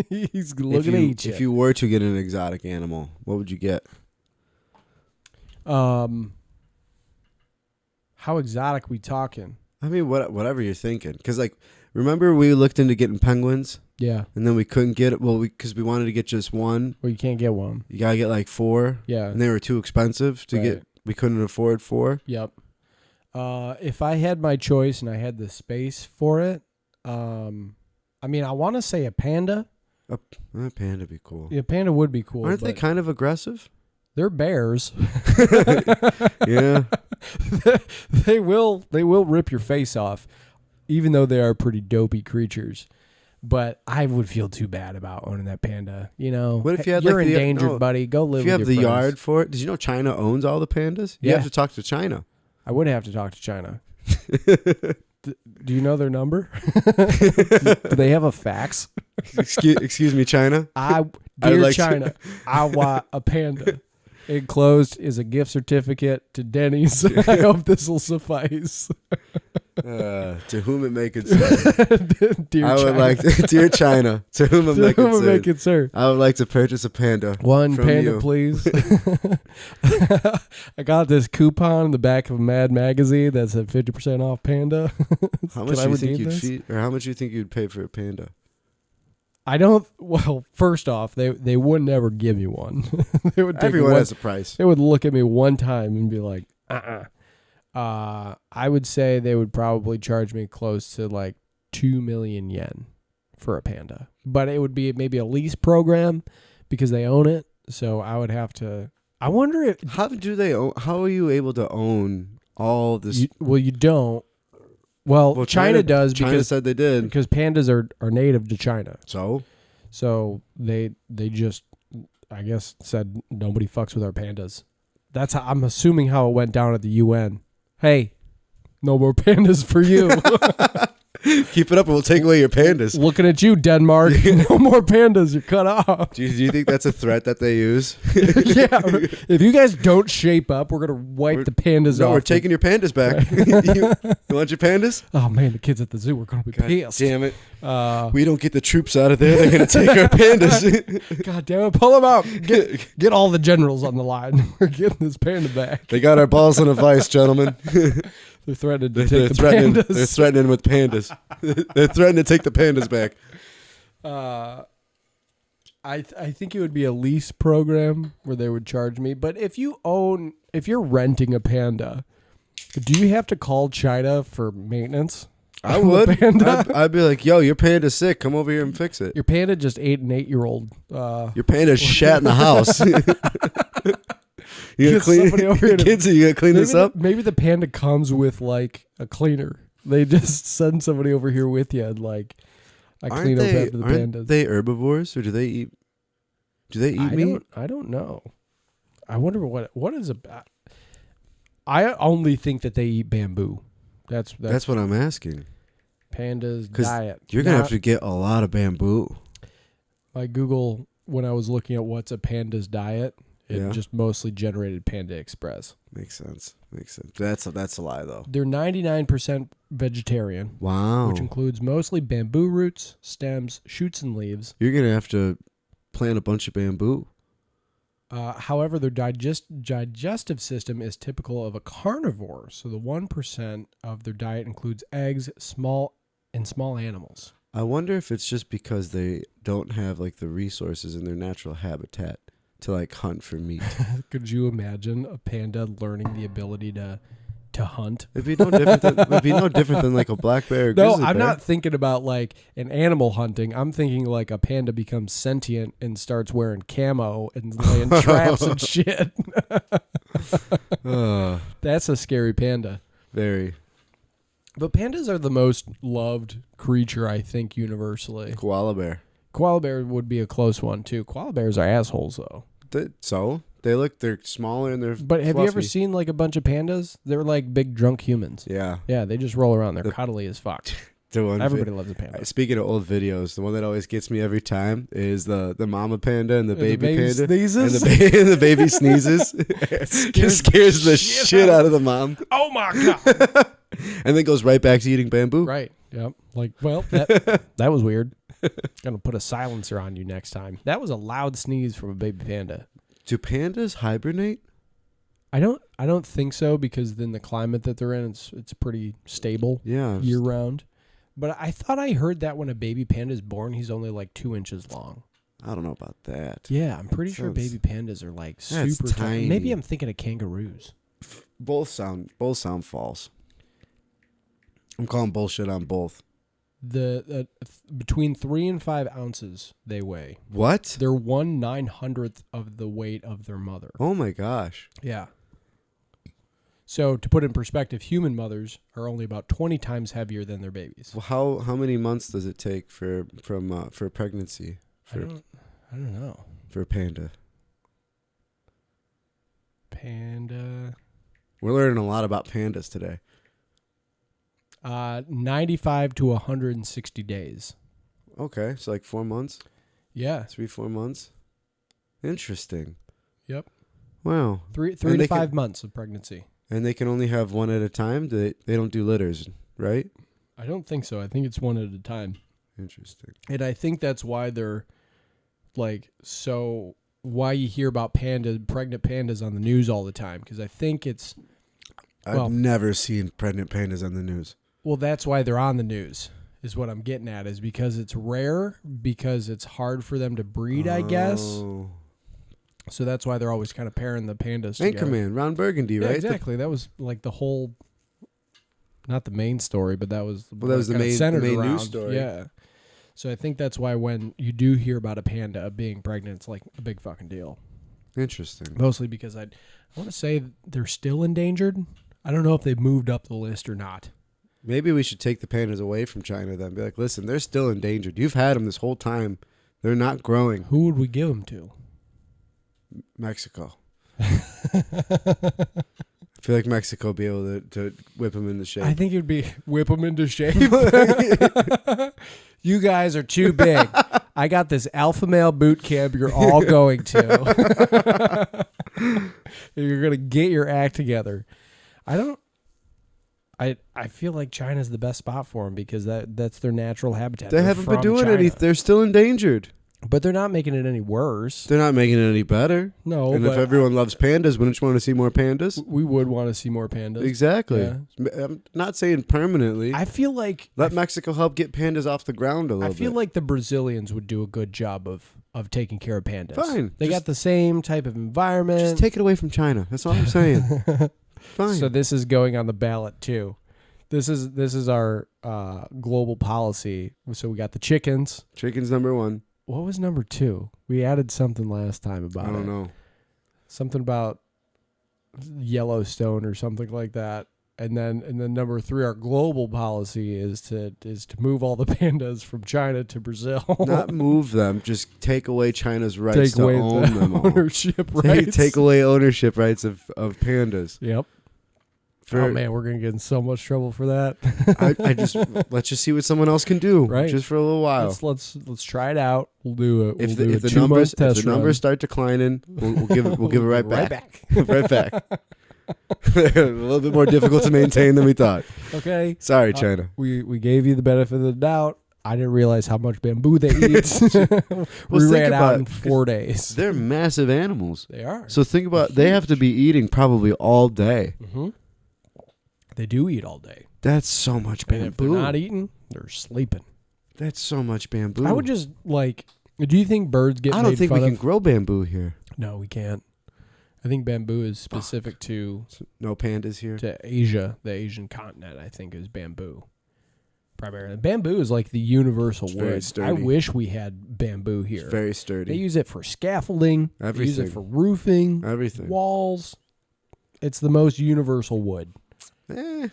He's looking to eat you. If you were to get an exotic animal, what would you get? How exotic we talking? I mean, whatever you're thinking. Because, like, remember we looked into getting penguins? Yeah. And then we couldn't get it. Well, because we wanted to get just one. Well, you can't get one. You got to get, like, 4. Yeah. And they were too expensive to get. We couldn't afford 4. Yep. If I had my choice and I had the space for it, I mean, I want to say a panda. A panda would be cool. Yeah, panda would be cool. Aren't they kind of aggressive? They're bears. Yeah. They will rip your face off, even though they are pretty dopey creatures. But I would feel too bad about owning that panda. You know, what if you had you're like endangered, buddy? Go live. If you with have your the friends. yard for it, did you know China owns all the pandas? You Yeah. have to talk to China. I would have to talk to China. Do you know their number? Do they have a fax? Excuse me, China. Dear China, I want a panda. Enclosed is a gift certificate to Denny's. I hope this will suffice. To whom it may concern. Dear I would China. like to, dear China, to whom it may concern. I would like to purchase a panda. One from panda, you. please. I got this coupon in the back of a Mad magazine that said 50% off panda. How much Can do I you think redeem you'd this? feed, or how much do you think you'd pay for a panda? I don't. Well, first off, they would never give me one. They would take Everyone has a price. They would look at me one time and be like, I would say they would probably charge me close to like 2 million yen for a panda. But it would be maybe a lease program because they own it. So I would have to. I wonder if. How are you able to own all this? You don't. Well, China does because China said they did. Because pandas are native to China. So they just, I guess, said nobody fucks with our pandas. That's how I'm assuming how it went down at the UN. Hey, no more pandas for you. keep it up and we'll take away your pandas. Looking at you, Denmark. No more pandas. You're cut off. Do you think that's a threat that they use? Yeah. If you guys don't shape up, we're going to wipe the pandas off. No, we're taking your pandas back. you want your pandas? Oh, man, the kids at the zoo are going to be pissed. Damn it. We don't get the troops out of there. They're going to take our pandas. God damn it. Pull them out. Get all the generals on the line. We're getting this panda back. They got our balls in a vice, gentlemen. They're threatening to take the pandas. They're threatening with pandas. They're threatening to take the pandas back. I think it would be a lease program where they would charge me. But if you're renting a panda, do you have to call China for maintenance? I would. I'd be like, yo, your panda's sick. Come over here and fix it. Your panda just ate an 8-year-old. Your panda's shat in the house. You gotta clean this up? Maybe the panda comes with like a cleaner. They just send somebody over here with you and like I clean up after the pandas. Aren't they herbivores or do they eat meat? I don't know. I wonder what is about. I only think that they eat bamboo. That's what I'm asking. Pandas diet. You're gonna have to get a lot of bamboo. Like Google, when I was looking at what's a panda's diet, it just mostly generated Panda Express. Makes sense. That's a lie though. They're 99% vegetarian. Wow. Which includes mostly bamboo roots, stems, shoots, and leaves. You're gonna have to plant a bunch of bamboo. However, their digestive system is typical of a carnivore, so the 1% of their diet includes eggs, small animals. I wonder if it's just because they don't have like the resources in their natural habitat to like hunt for meat. Could you imagine a panda learning the ability to hunt? It'd be no different than like a black bear. Or No, grizzly I'm bear. not thinking about like an animal hunting. I'm thinking like a panda becomes sentient and starts wearing camo and laying traps and shit. That's a scary panda. Very. But pandas are the most loved creature, I think, universally. Koala bear. Koala bear would be a close one too. Koala bears are assholes though. They're smaller and they're But have fluffy. you ever seen like a bunch of pandas? They're like big drunk humans. Yeah. Yeah, they just roll around. They're cuddly as fuck. Everybody loves a panda. Speaking of old videos, the one that always gets me every time is the mama panda and the baby panda. Sneezes? And the baby sneezes. It scares the shit out of the mom. Oh my God. And then goes right back to eating bamboo. Right. Yep. Like, well, that was weird. Gonna put a silencer on you next time. That was a loud sneeze from a baby panda. Do pandas hibernate? I don't think so, because then the climate that they're in, it's pretty stable Yeah. year round. But I thought I heard that when a baby panda is born, he's only like 2 inches long. I don't know about that. Yeah, I'm pretty sure baby pandas are like super tiny. Maybe I'm thinking of kangaroos. Both sound false. I'm calling bullshit on both. The between 3 and 5 ounces they weigh. What? They're 1/900th of the weight of their mother. Oh my gosh. Yeah. So to put in perspective, human mothers are only about 20 times heavier than their babies. Well, how many months does it take for pregnancy? I don't know. For a panda. Panda. We're learning a lot about pandas today. 95 to 160 days. Okay, so like 4 months? Yeah. 3-4 months? Interesting. Yep. Wow. 3 to 5 months of pregnancy. And they can only have one at a time? They don't do litters, right? I don't think so. I think it's one at a time. Interesting. And I think that's why they're why you hear about pregnant pandas on the news all the time, because I think it's... I've never seen pregnant pandas on the news. Well, that's why they're on the news, is what I'm getting at, is because it's rare, because it's hard for them to breed, I guess. So that's why they're always kind of pairing the pandas together. Anchorman, Ron Burgundy, right? Exactly. That was like the whole, not the main story, but that was that was the main news story. Yeah. So I think that's why when you do hear about a panda being pregnant, it's like a big fucking deal. Interesting. Mostly because I want to say they're still endangered. I don't know if they've moved up the list or not. Maybe we should take the pandas away from China then. Be like, listen, they're still endangered. You've had them this whole time. They're not growing. Who would we give them to? Mexico. I feel like Mexico would be able to whip them into shape. I think it would be whip them into shape. You guys are too big. I got this alpha male boot camp you're all going to. You're going to get your act together. I feel like China's the best spot for them, because that's their natural habitat. They haven't been doing anything. They're still endangered. But they're not making it any worse. They're not making it any better. No, and if everyone loves pandas, wouldn't you want to see more pandas? We would want to see more pandas. Exactly. Yeah. I'm not saying permanently. I feel like... Let Mexico help get pandas off the ground a little bit. I feel like the Brazilians would do a good job of taking care of pandas. Fine. They got the same type of environment. Just take it away from China. That's all I'm saying. Fine. So this is going on the ballot too. This is our global policy. So we got the chickens. Chicken's number 1. What was number 2? We added something last time about it. I don't know. Something about Yellowstone or something like that. And then number 3, our global policy is to move all the pandas from China to Brazil. Not move them, just take away China's rights to own them all. Ownership rights. Take away ownership rights of pandas. Yep. Oh man, we're gonna get in so much trouble for that. Let's just see what someone else can do, right? Just for a little while. Let's try it out. We'll do it. If the numbers start declining, we'll give it right back. Right back. A little bit more difficult to maintain than we thought. Okay. Sorry, China. We gave you the benefit of the doubt. I didn't realize how much bamboo they eat. We ran out in 4 days. They're massive animals. They are. So think about, they have to be eating probably all day. Mm-hmm. They do eat all day. That's so much bamboo. And if they're not eating, they're sleeping. That's so much bamboo. I would just do you think birds get made fun of? I don't think we can grow bamboo here. No, we can't. I think bamboo is specific to... No pandas here? To Asia. The Asian continent, I think, is bamboo. Primarily. Bamboo is like the universal wood. Very sturdy. I wish we had bamboo here. It's very sturdy. They use it for scaffolding. Everything. They use it for roofing. Everything. Walls. It's the most universal wood. You're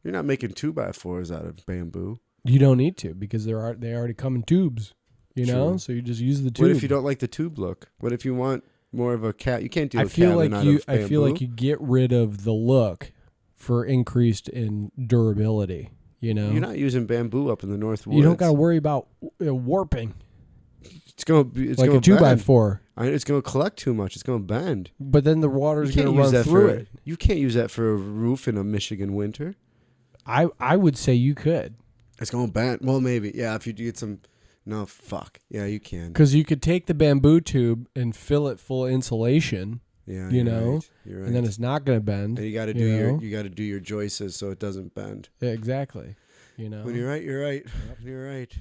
not making 2x4s out of bamboo. You don't need to, because they already come in tubes. You know? So you just use the tube. What if you don't like the tube look? What if you want more of a cat? You can't do a cabin out of bamboo. I feel like you get rid of the look for increased in durability. You know? You're not using bamboo up in the North Woods. You don't got to worry about warping. It's going to like a 2x4. It's going to collect too much. It's going to bend. But then the water's going to run through it. You can't use that for a roof in a Michigan winter. I would say you could. It's going to bend. Well, maybe. Yeah, if you get some... No, fuck. Yeah, you can. Because you could take the bamboo tube and fill it full of insulation. Yeah, you know, right. You're right. And then it's not going to bend. And you got to do your joists so it doesn't bend. Yeah, exactly. You know, when you're right, you're right. Yep. You're right.